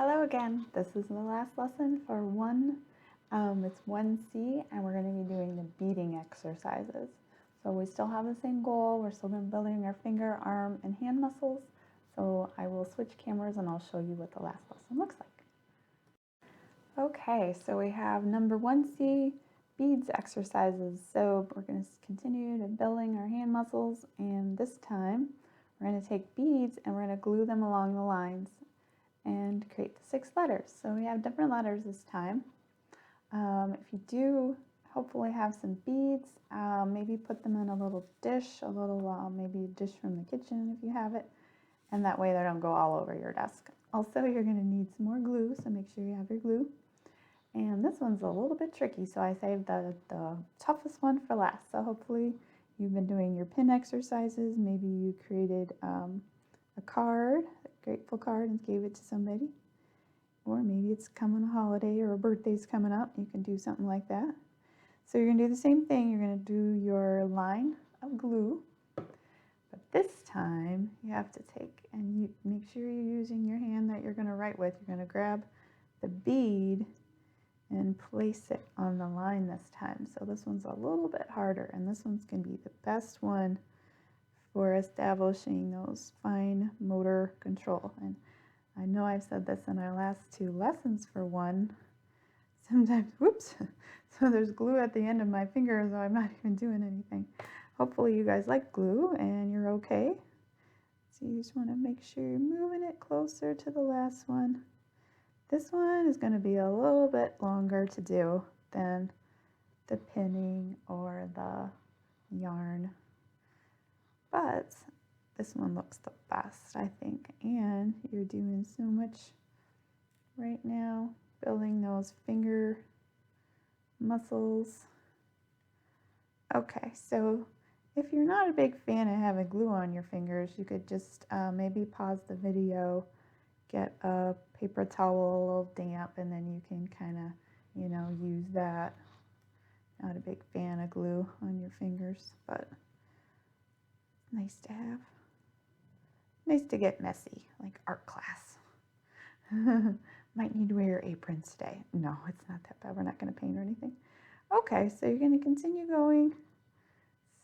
Hello again. This is the last lesson for it's 1C, and we're going to be doing the beading exercises. So we still have the same goal. We're still going to be building our finger, arm, and hand muscles. So I will switch cameras and I'll show you what the last lesson looks like. Okay, so we have number 1C, beads exercises. So we're going to continue to building our hand muscles, and this time we're going to take beads and we're going to glue them along the lines and create the 6 letters. So we have different letters this time. If you do hopefully have some beads, maybe put them in a little dish, maybe a dish from the kitchen if you have it, and that way they don't go all over your desk. Also, you're going to need some more glue, so make sure you have your glue. And this one's a little bit tricky, so I saved the toughest one for last. So hopefully you've been doing your pin exercises. Maybe you created a card, a grateful card, and gave it to somebody. Or maybe it's coming a holiday or a birthday's coming up. You can do something like that. So you're going to do the same thing. You're going to do your line of glue. But this time you have to take and make sure you're using your hand that you're going to write with. You're going to grab the bead and place it on the line this time. So this one's a little bit harder, and this one's going to be the best one for establishing those fine motor control. And I know I've said this in our last 2 lessons for one. Sometimes, whoops, so there's glue at the end of my finger, so I'm not even doing anything. Hopefully you guys like glue and you're okay. So you just want to make sure you're moving it closer to the last one. This one is going to be a little bit longer to do than the pinning or the yarn, but this one looks the best, I think, and you're doing so much right now, building those finger muscles. Okay, so if you're not a big fan of having glue on your fingers, you could just maybe pause the video, get a paper towel a little damp, and then you can kind of, use that. Not a big fan of glue on your fingers, but nice to have. Nice to get messy, like art class. Might need to wear your aprons today. No, it's not that bad. We're not going to paint or anything. Okay, so you're going to continue going.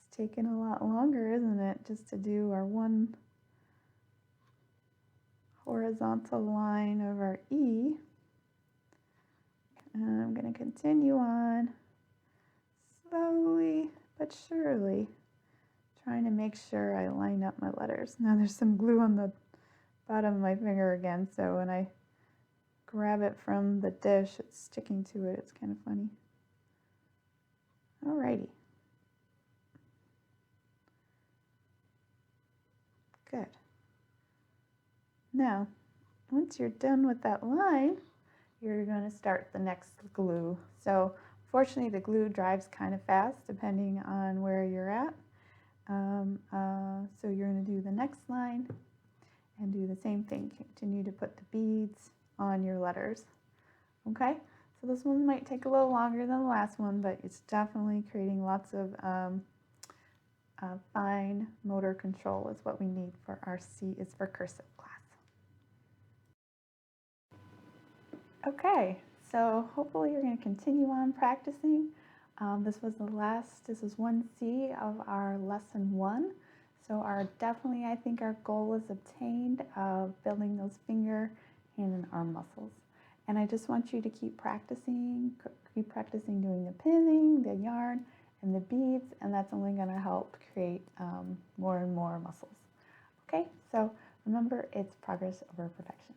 It's taking a lot longer, isn't it, just to do our one horizontal line of our E. And I'm going to continue on slowly but surely, trying to make sure I line up my letters. Now there's some glue on the bottom of my finger again, so when I grab it from the dish, it's sticking to it. It's kind of funny. Alrighty. Good. Now, once you're done with that line, you're going to start the next glue. So fortunately, the glue dries kind of fast depending on where you're at. So you're going to do the next line and do the same thing. Continue to put the beads on your letters. Okay, so this one might take a little longer than the last one, but it's definitely creating lots of fine motor control is what we need for our C is for cursive class. Okay, so hopefully you're going to continue on practicing. This is 1C of our lesson 1. So I think our goal is obtained of building those finger, hand, and arm muscles. And I just want you to keep practicing doing the pinning, the yarn, and the beads, and that's only going to help create more and more muscles. Okay, so remember, it's progress over perfection.